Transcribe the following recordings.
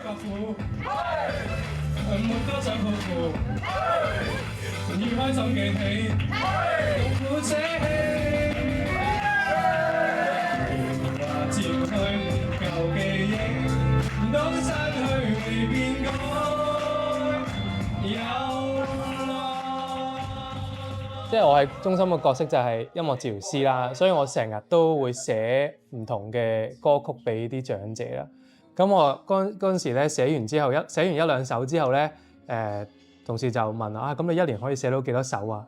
國父，沒多想抱負，要開心記起，痛苦捨棄，話照去舊記憶，當失去未變改，有愛。即係我喺中心嘅角色就係音樂治療師啦，所以我成日都會寫唔同嘅歌曲俾啲長者啦。咁我嗰陣時咧寫完一兩首之後咧，同事就問啊，咁你一年可以寫到幾多首啊？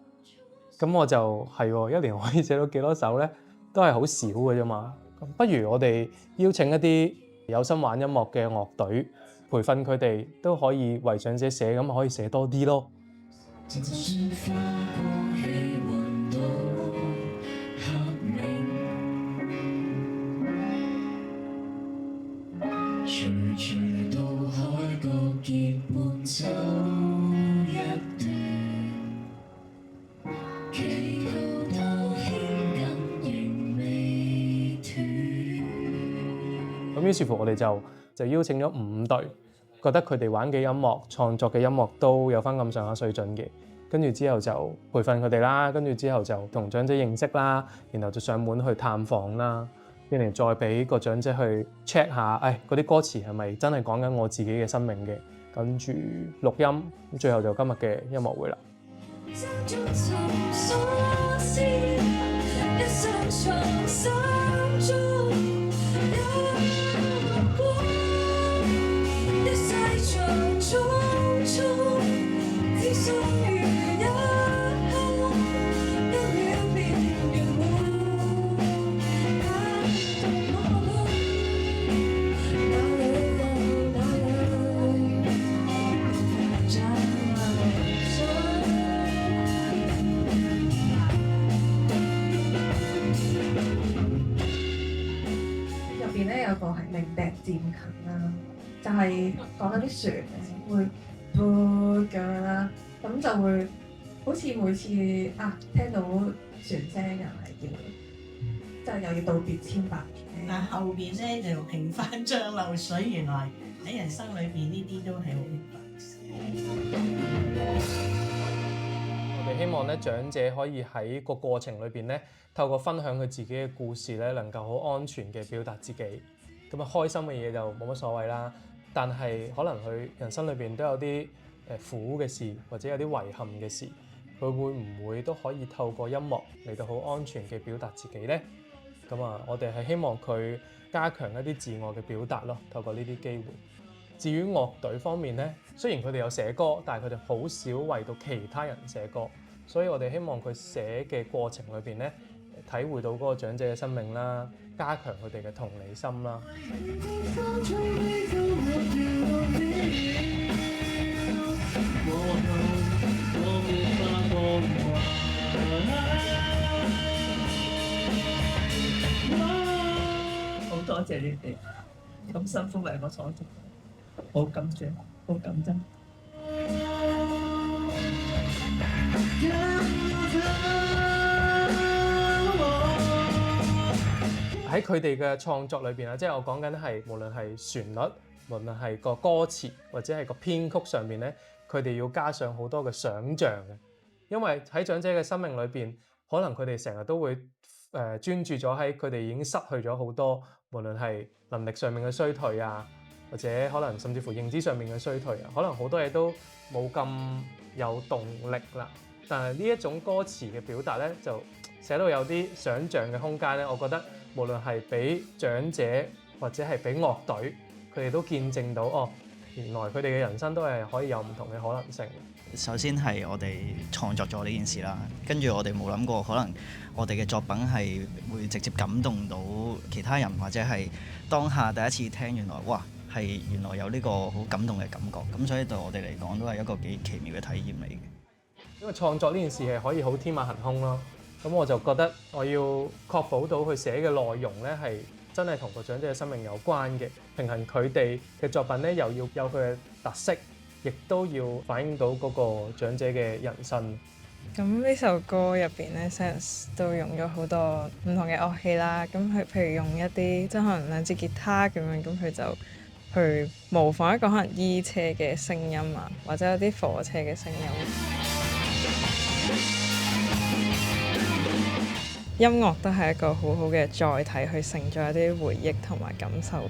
咁我就係喎，一年可以寫到幾多首咧？都係好少嘅啫嘛。咁不如我哋邀請一啲有心玩音樂嘅樂隊，培訓佢哋都可以為長者寫，咁可以寫多啲咯。咁於是乎我哋就邀請咗5隊，覺得佢哋玩嘅音樂、創作嘅音樂都有翻咁上下水準嘅，跟住之後就培訓佢哋啦，跟住之後就同長者認識啦，然後就上門去探訪啦，然後再俾個長者去 check 下，嗰啲歌詞係咪真係講緊我自己嘅生命嘅，跟住錄音，最後就今日嘅音樂會啦。有個係零笛漸近啦，就係講緊啲旋會咁樣啦，咁就會好似每次聽到旋聲又係叫，就又要道別千百。但後邊咧就平凡像流水，原來喺人生裏邊呢啲都係好平凡。我哋希望咧長者可以喺個過程裏邊咧，透過分享佢自己嘅故事咧，能夠好安全嘅表達自己。咁開心嘅嘢就冇乜所謂啦，但係可能佢人生裏邊都有啲苦嘅事，或者有啲遺憾嘅事，佢會唔會都可以透過音樂嚟到好安全嘅表達自己呢？咁我哋係希望佢加強一啲自我嘅表達咯，透過呢啲機會。至於樂隊方面呢，雖然佢哋有寫歌，但係佢哋好少為到其他人寫歌，所以我哋希望佢寫嘅過程裏邊呢，體會到嗰個長者嘅生命啦，加強佢哋嘅同理心啦。好多謝你哋咁辛苦為我創作，好感謝，好感恩。喺佢哋嘅創作裏邊啊，即係我講緊係無論係旋律，無論係個歌詞或者係個編曲上面咧，佢哋要加上好多嘅想像嘅。因為喺長者嘅生命裏邊，可能佢哋成日都會專注咗喺佢哋已經失去咗好多，無論係能力上面嘅衰退啊，或者可能甚至乎認知上面嘅衰退啊，可能好多嘢都冇咁有動力啦。但係呢一種歌詞嘅表達咧，就寫到有啲想像嘅空間咧，我覺得無論係俾長者或者係俾樂隊，佢哋都見證到原來佢哋嘅人生都係可以有唔同嘅可能性。首先係我哋創作咗呢件事啦，跟住我哋冇諗過可能我哋嘅作品係會直接感動到其他人，或者係當下第一次聽原來原來有呢個好感動嘅感覺，咁所以對我哋嚟講都係一個幾奇妙嘅體驗嚟嘅。因為創作呢件事係可以好天馬行空咯，咁我就覺得我要確保到佢寫嘅內容咧係真係同個長者嘅生命有關嘅，平衡佢哋嘅作品咧又要有佢嘅特色，亦都要反映到嗰個長者嘅人生。咁呢首歌入邊咧 Sense 都用咗好多唔同嘅樂器啦，咁佢譬如用一啲即係可能兩支吉他咁樣，咁佢就去模仿一個可能衣車嘅聲音啊，或者有啲火車嘅聲音。音樂都係一個好好嘅載體，去承載一啲回憶同埋感受。